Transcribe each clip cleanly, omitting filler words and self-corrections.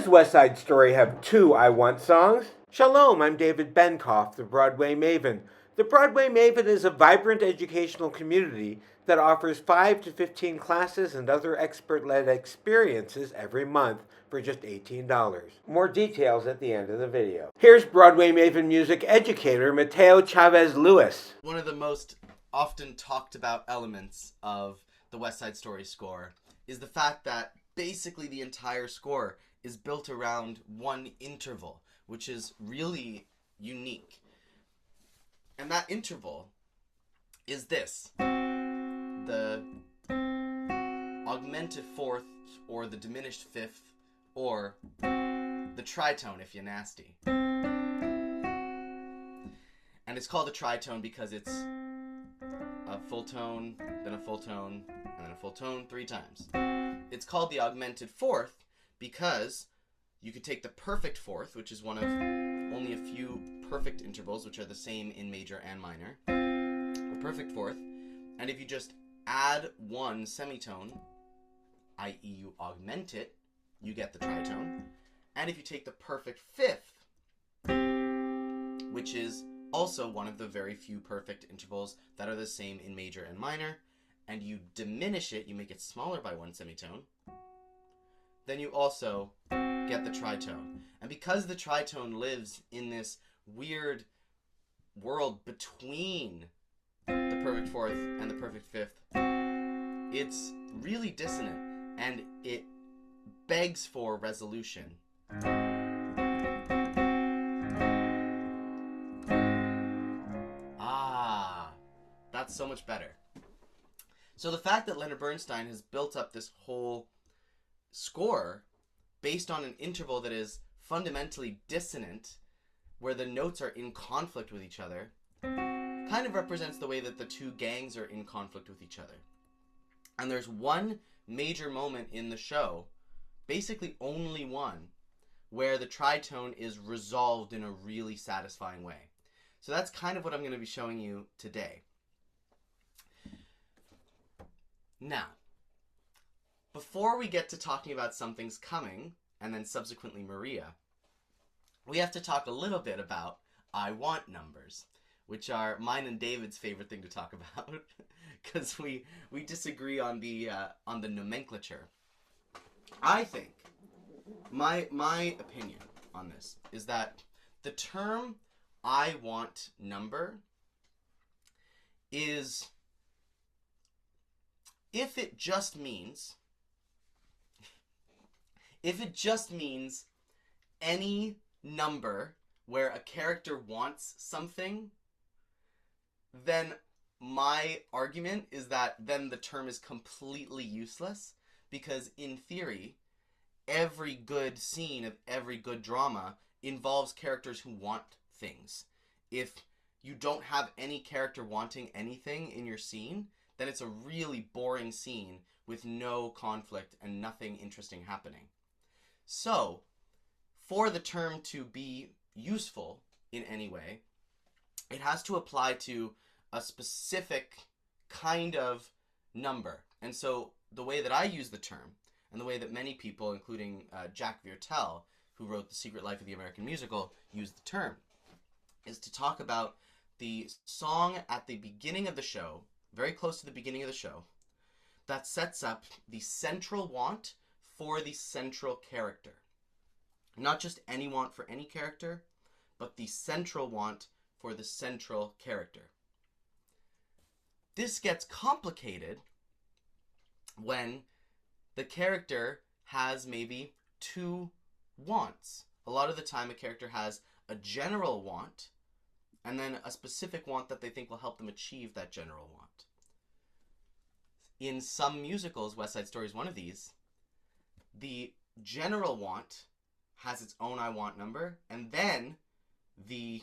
Does West Side Story have two I Want songs? Shalom, I'm David Benkof, the Broadway Maven. The Broadway Maven is a vibrant educational community that offers 5 to 15 classes and other expert-led experiences every month for just $18. More details at the end of the video. Here's Broadway Maven music educator Mateo Chavez Lewis. One of the most often talked about elements of the West Side Story score is the fact that basically the entire score is built around one interval, which is really unique. And that interval is this: the augmented fourth, or the diminished fifth, or the tritone if you're nasty. And it's called a tritone because it's a full tone, then a full tone, and then a full tone 3 times. It's called the augmented fourth because you could take the perfect fourth, which is one of only a few perfect intervals, which are the same in major and minor, the perfect fourth, and if you just add one semitone, i.e. you augment it, you get the tritone. And if you take the perfect fifth, which is also one of the very few perfect intervals that are the same in major and minor, and you diminish it, you make it smaller by one semitone, then you also get the tritone. And because the tritone lives in this weird world between the perfect fourth and the perfect fifth, it's really dissonant and it begs for resolution. That's so much better. So the fact that Leonard Bernstein has built up this whole score based on an interval that is fundamentally dissonant, where the notes are in conflict with each other, kind of represents the way that the two gangs are in conflict with each other. And there's one major moment in the show, basically only one, where the tritone is resolved in a really satisfying way. So that's kind of what I'm going to be showing you today. Now, before we get to talking about Something's Coming, and then subsequently Maria, we have to talk a little bit about I Want numbers, which are mine and David's favorite thing to talk about, because we disagree on the nomenclature. I think, my opinion on this is that the term I Want number is, if it just means any number where a character wants something, then my argument is that then the term is completely useless, because in theory, every good scene of every good drama involves characters who want things. If you don't have any character wanting anything in your scene, then it's a really boring scene with no conflict and nothing interesting happening. So, for the term to be useful in any way, it has to apply to a specific kind of number. And so the way that I use the term, and the way that many people, including Jack Viertel, who wrote The Secret Life of the American Musical, use the term, is to talk about the song at the beginning of the show, very close to the beginning of the show, that sets up the central want for the central character. Not just any want for any character, but the central want for the central character. This gets complicated when the character has maybe 2 wants. A lot of the time a character has a general want and then a specific want that they think will help them achieve that general want. In some musicals, West Side Story is one of these, the general want has its own I Want number, and then the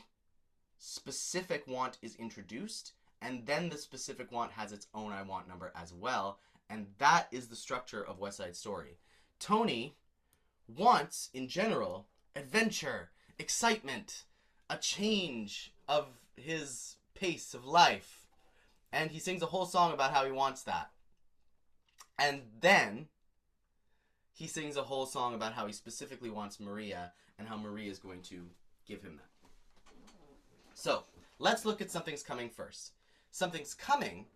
specific want is introduced, and then the specific want has its own I Want number as well, and that is the structure of West Side Story. Tony wants, in general, adventure, excitement, a change of his pace of life, and he sings a whole song about how he wants that. And then he sings a whole song about how he specifically wants Maria and how Maria is going to give him that. So, let's look at Something's Coming first. Something's Coming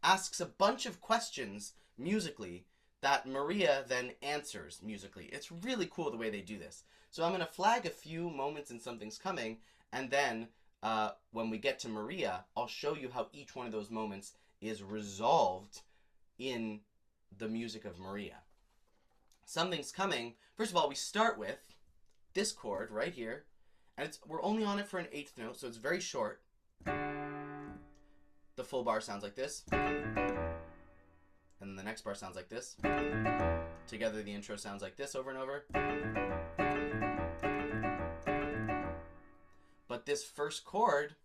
asks a bunch of questions musically that Maria then answers musically. It's really cool the way they do this. So I'm going to flag a few moments in Something's Coming, and then when we get to Maria, I'll show you how each one of those moments is resolved in the music of Maria. Something's Coming, first of all, we start with this chord right here, and we're only on it for an eighth note, so it's very short. The full bar sounds like this. And then the next bar sounds like this. Together the intro sounds like this over and over. But this first chord,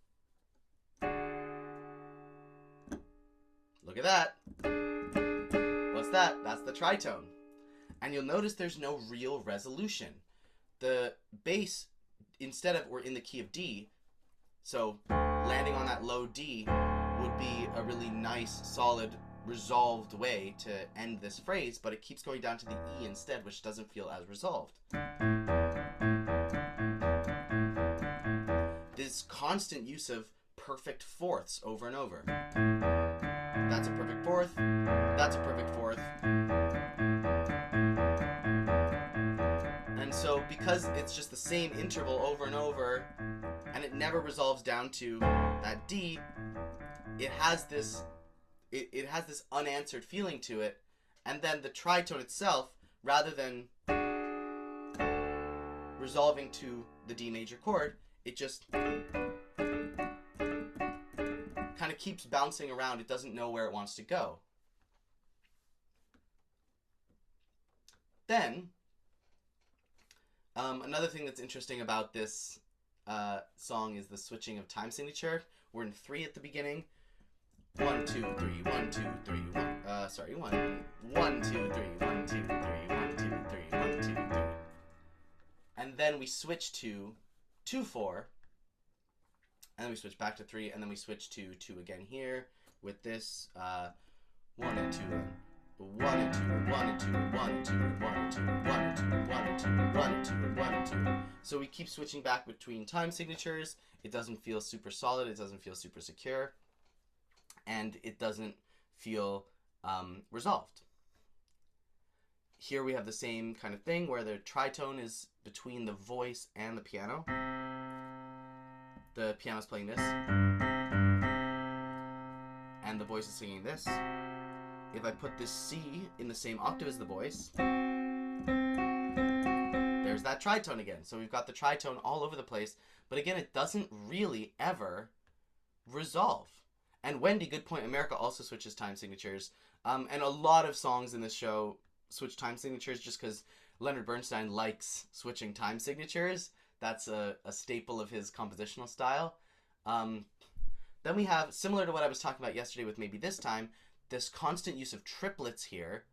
look at that. What's that? That's the tritone. And you'll notice there's no real resolution. The bass, instead of, we're in the key of D, so landing on that low D would be a really nice, solid, resolved way to end this phrase, but it keeps going down to the E instead, which doesn't feel as resolved. This constant use of perfect fourths over and over. That's a perfect fourth, that's a perfect fourth. And so because it's just the same interval over and over, and it never resolves down to that D, it has this unanswered feeling to it, and then the tritone itself, rather than resolving to the D major chord, it just kind of keeps bouncing around. It doesn't know where it wants to go. Then, another thing that's interesting about this song is the switching of time signature. We're in 3 at the beginning. 1, 2, 3, 1, 2, 3, 1. 1, 2, 3, 1, 2, 3, 1, 2, 3, 1, 2, 3. And then we switch to 2, 4. And then we switch back to 3, and then we switch to 2 again here with this 1 and 2. 1 and 2, 1 and 2, 1 and 2, 1 and 2, 1 and 2, 1 and 2, 1 and 2, 1 and 2. So we keep switching back between time signatures. It doesn't feel super solid. It doesn't feel super secure. And it doesn't feel resolved. Here we have the same kind of thing where the tritone is between the voice and the piano. The piano's playing this, and the voice is singing this. If I put this C in the same octave as the voice, there's that tritone again. So we've got the tritone all over the place, but again, it doesn't really ever resolve. And Wendy, good point, America also switches time signatures. And a lot of songs in this show switch time signatures just because Leonard Bernstein likes switching time signatures. That's a staple of his compositional style. Then we have, similar to what I was talking about yesterday with Maybe This Time, this constant use of triplets here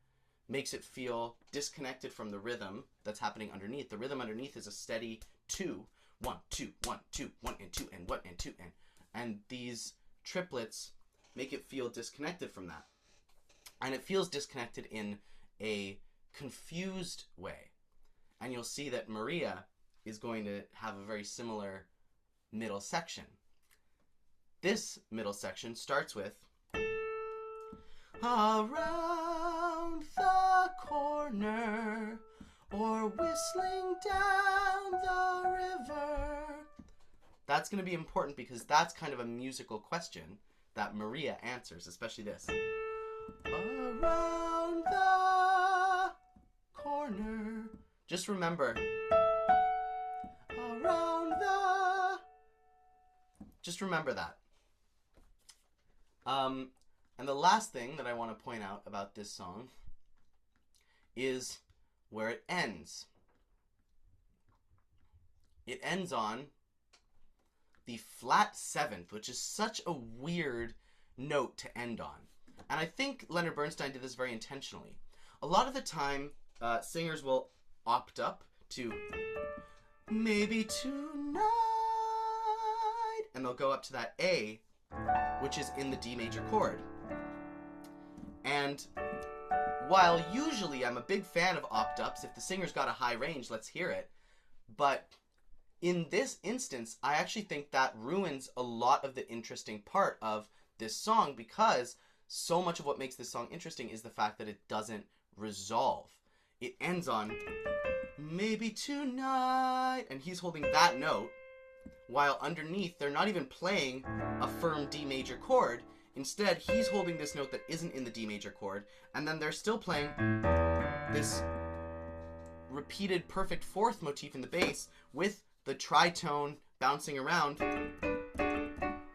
makes it feel disconnected from the rhythm that's happening underneath. The rhythm underneath is a steady 2, 1, 2, 1, 2, 1 and 2 and 1 and 2 and these triplets make it feel disconnected from that. And it feels disconnected in a confused way. And you'll see that Maria is going to have a very similar middle section. This middle section starts with around the corner or whistling down the river. That's going to be important because that's kind of a musical question that Maria answers, especially this. Around the corner. Just remember, just remember that. And the last thing that I want to point out about this song is where it ends. It ends on the flat 7th, which is such a weird note to end on. And I think Leonard Bernstein did this very intentionally. A lot of the time, singers will opt up to maybe tonight, and they'll go up to that A, which is in the D major chord. And while usually I'm a big fan of opt-ups, if the singer's got a high range, let's hear it. But in this instance, I actually think that ruins a lot of the interesting part of this song, because so much of what makes this song interesting is the fact that it doesn't resolve. It ends on maybe tonight, and he's holding that note, while underneath they're not even playing a firm D major chord. Instead, he's holding this note that isn't in the D major chord, and then they're still playing this repeated perfect fourth motif in the bass with the tritone bouncing around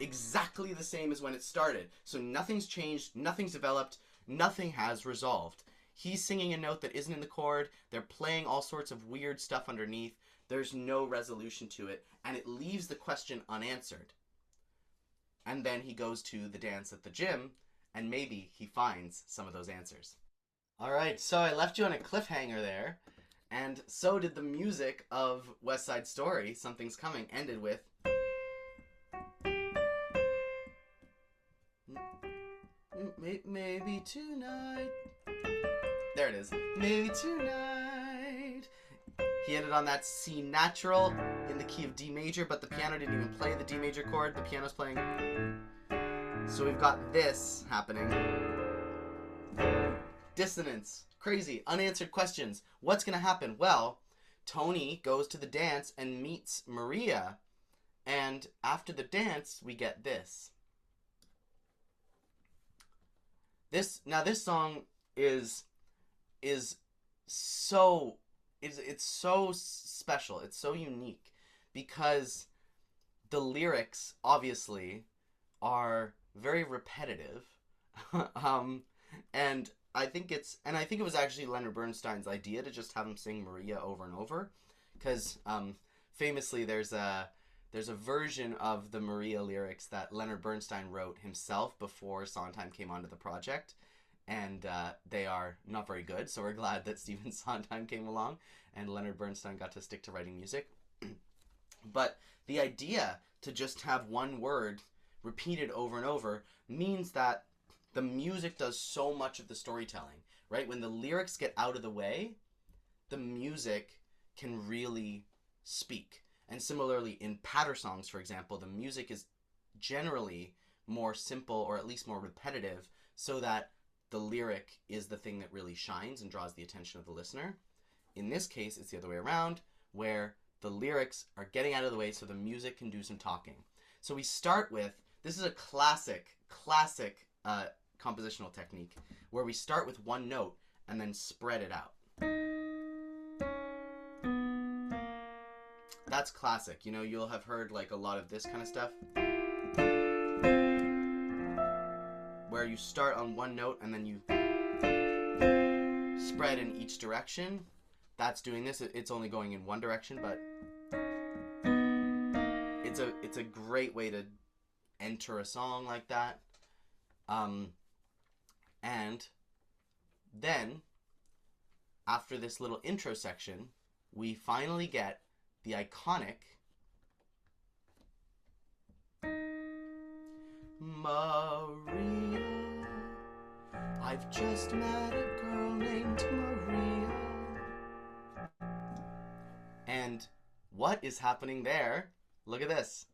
exactly the same as when it started. So nothing's changed, nothing's developed, nothing has resolved. He's singing a note that isn't in the chord, they're playing all sorts of weird stuff underneath, there's no resolution to it, and it leaves the question unanswered. And then he goes to the dance at the gym, and maybe he finds some of those answers. Alright, so I left you on a cliffhanger there, and so did the music of West Side Story, Something's Coming, ended with maybe tonight. There it is. Maybe tonight. He ended on that C natural in the key of D major, but the piano didn't even play the D major chord. The piano's playing. So we've got this happening. Dissonance. Crazy. Unanswered questions. What's going to happen? Well, Tony goes to the dance and meets Maria. And after the dance, we get this. This song is so it's so special. It's so unique because the lyrics obviously are very repetitive. And I think it was actually Leonard Bernstein's idea to just have him sing Maria over and over, because famously there's a version of the Maria lyrics that Leonard Bernstein wrote himself before Sondheim came onto the project, and they are not very good, so we're glad that Stephen Sondheim came along and Leonard Bernstein got to stick to writing music. But the idea to just have one word repeated over and over means that the music does so much of the storytelling, right? When the lyrics get out of the way, the music can really speak. And similarly, in patter songs, for example, the music is generally more simple, or at least more repetitive, so that the lyric is the thing that really shines and draws the attention of the listener. In this case, it's the other way around, where the lyrics are getting out of the way so the music can do some talking. So we start with, this is a classic compositional technique, where we start with one note and then spread it out. That's classic. You know, you'll have heard like a lot of this kind of stuff, where you start on one note and then you spread in each direction. That's doing this. It's only going in one direction, but it's a great way to enter a song like that. And then after this little intro section, we finally get the iconic Maria, I've just met a girl named Maria. And what is happening there? Look at this.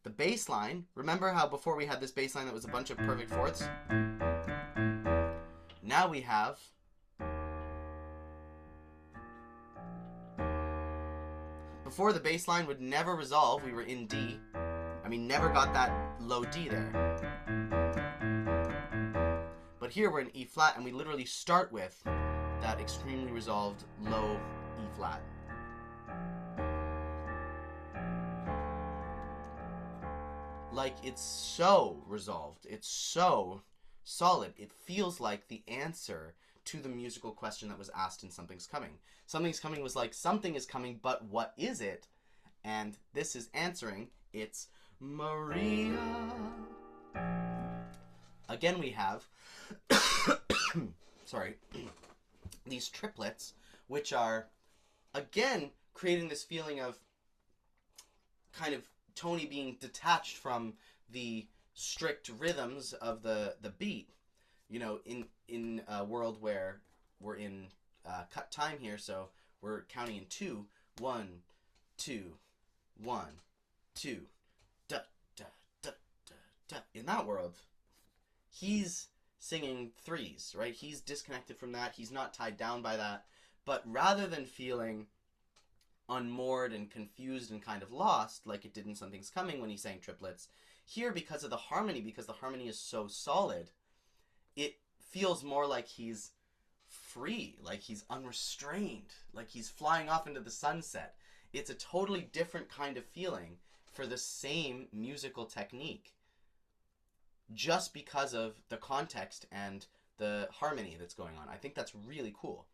The bass line, remember how before we had this bass line that was a bunch of perfect fourths? Now we have before, the bass line would never resolve. We were in D. I mean, never got that low D there. But here we're in E flat, and we literally start with that extremely resolved low E flat. Like, it's so resolved. It's so solid. It feels like the answer to the musical question that was asked in Something's Coming. Something's Coming was like, something is coming, but what is it? And this is answering, it's Maria. Again, we have sorry, these triplets, which are again creating this feeling of kind of Tony being detached from the strict rhythms of the beat. you know, in a world where we're in cut time here, so we're counting in 2, 1, 2, 1, 2, da da da da da. In that world, he's singing 3s, right? He's disconnected from that. He's not tied down by that. But rather than feeling unmoored and confused and kind of lost, like it did in Something's Coming when he sang triplets, here, because of the harmony, because the harmony is so solid, it feels more like he's free, like he's unrestrained, like he's flying off into the sunset. It's a totally different kind of feeling for the same musical technique, just because of the context and the harmony that's going on. I think that's really cool.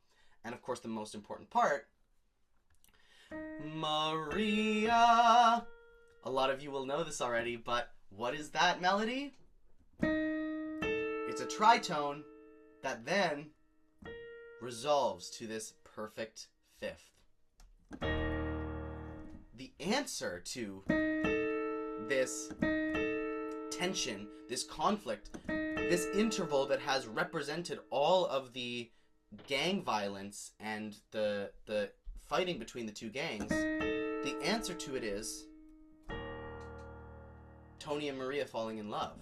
And of course, the most important part, Maria. A lot of you will know this already, but what is that melody? It's a tritone that then resolves to this perfect fifth. The answer to this tension, this conflict, this interval that has represented all of the gang violence and the fighting between the two gangs, the answer to it is Tony and Maria falling in love.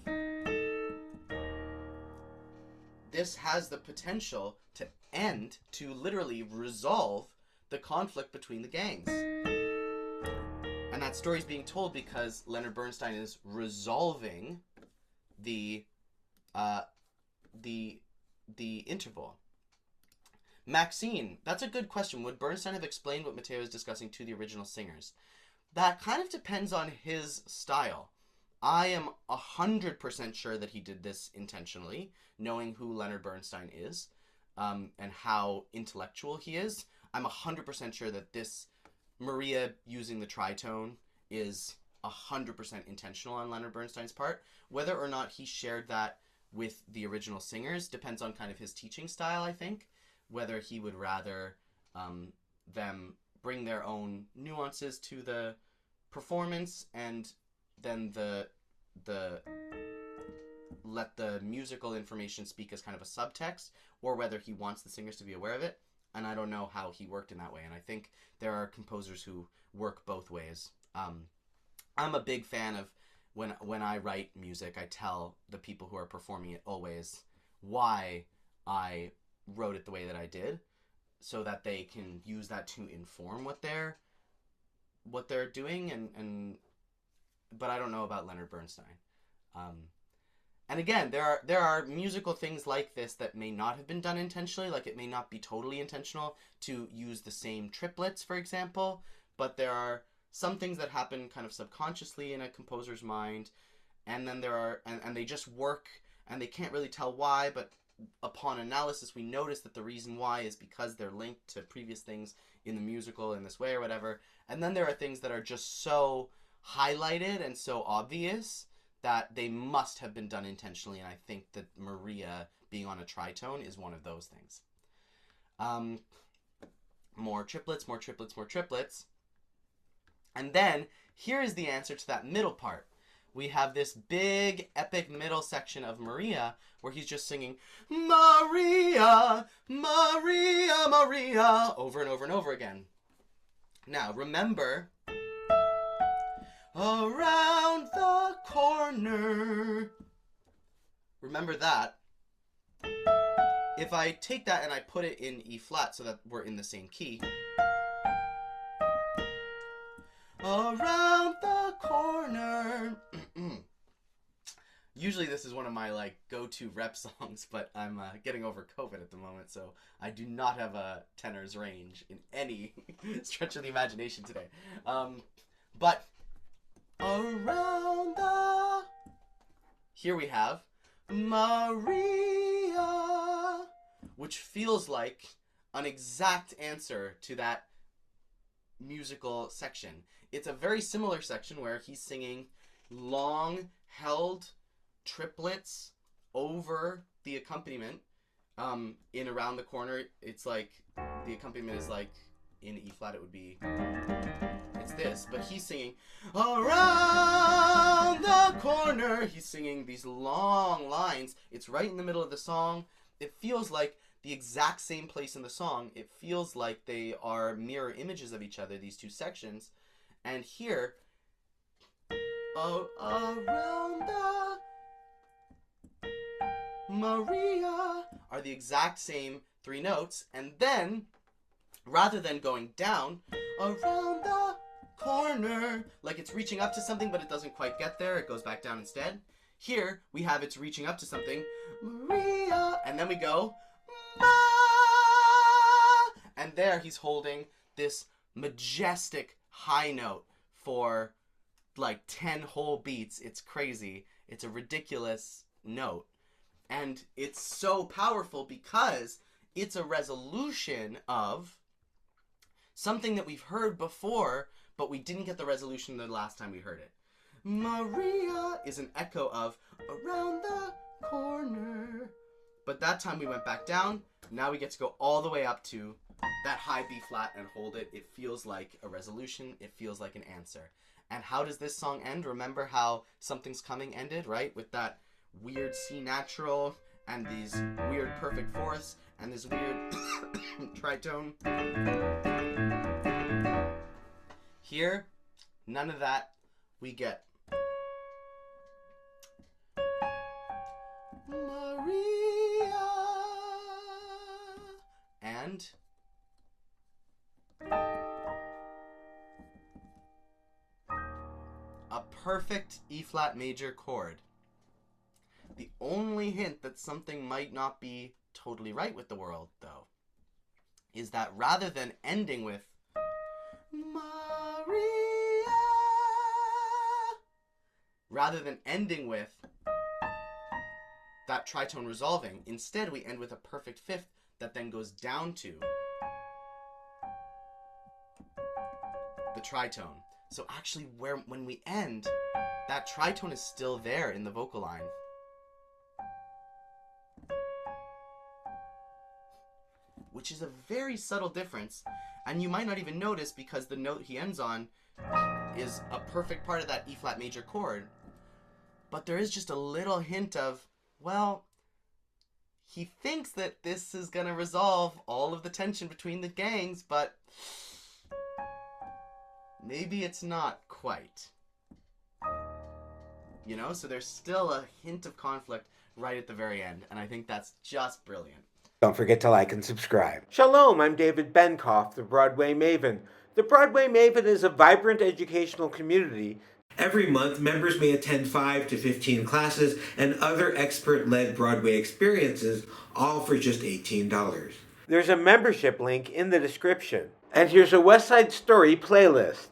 This has the potential to end, to literally resolve the conflict between the gangs. And that story is being told because Leonard Bernstein is resolving the interval. Maxine, that's a good question. Would Bernstein have explained what Mateo is discussing to the original singers? That kind of depends on his style. I am 100% sure that he did this intentionally, knowing who Leonard Bernstein is, and how intellectual he is. I'm 100% sure that this Maria using the tritone is 100% intentional on Leonard Bernstein's part. Whether or not he shared that with the original singers depends on kind of his teaching style, I think. Whether he would rather them bring their own nuances to the performance and then the let the musical information speak as kind of a subtext, or whether he wants the singers to be aware of it. And I don't know how he worked in that way. And I think there are composers who work both ways. I'm a big fan of when I write music, I tell the people who are performing it always why I wrote it the way that I did, so that they can use that to inform what they're doing. But I don't know about Leonard Bernstein. And again, there are musical things like this that may not have been done intentionally. Like, it may not be totally intentional to use the same triplets, for example. But there are some things that happen kind of subconsciously in a composer's mind. And then there are, and they just work, and they can't really tell why. But upon analysis, we notice that the reason why is because they're linked to previous things in the musical in this way or whatever. And then there are things that are just so highlighted and so obvious that they must have been done intentionally, and I think that Maria being on a tritone is one of those things. More triplets, more triplets, more triplets. And then, here is the answer to that middle part. We have this big, epic middle section of Maria, where he's just singing, Maria, Maria, Maria, over and over and over again. Now, remember, around the corner. Remember that. If I take that and I put it in E flat so that we're in the same key. Around the corner. Usually this is one of my go-to rep songs, but I'm getting over COVID at the moment, so I do not have a tenor's range in any stretch of the imagination today. But around the... Here we have Maria, which feels like an exact answer to that musical section. It's a very similar section where he's singing long held triplets over the accompaniment. In Around the Corner, it's like the accompaniment is like in E flat, it would be, it's this, but he's singing around the corner. He's singing these long lines. It's right in the middle of the song. It feels like the exact same place in the song. It feels like they are mirror images of each other, these two sections. And here, around the Maria are the exact same three notes. And then, rather than going down, around the corner, like it's reaching up to something, but it doesn't quite get there. It goes back down instead. Here, we have it's reaching up to something, Maria, and then we go, Ma! And there he's holding this majestic high note for like 10 whole beats. It's crazy. It's a ridiculous note. And it's so powerful because it's a resolution of something that we've heard before, but we didn't get the resolution the last time we heard it. Maria is an echo of around the corner. But that time we went back down. Now we get to go all the way up to that high B flat and hold it. It feels like a resolution. It feels like an answer. And how does this song end? Remember how Something's Coming ended, right? With that weird C natural and these weird perfect fourths and this weird tritone. Here, none of that. We get Maria and a perfect E flat major chord. The only hint that something might not be totally right with the world, though, is that rather than ending with Maria, rather than ending with that tritone resolving, instead we end with a perfect fifth that then goes down to the tritone. So actually when we end, that tritone is still there in the vocal line. Which is a very subtle difference, and you might not even notice because the note he ends on is a perfect part of that E flat major chord. But there is just a little hint of, well, he thinks that this is going to resolve all of the tension between the gangs, but maybe it's not quite. You know, so there's still a hint of conflict right at the very end, and I think that's just brilliant. Don't forget to like and subscribe. Shalom, I'm David Benkof, the Broadway Maven. The Broadway Maven is a vibrant educational community. Every month, members may attend 5 to 15 classes and other expert-led Broadway experiences, all for just $18. There's a membership link in the description. And here's a West Side Story playlist.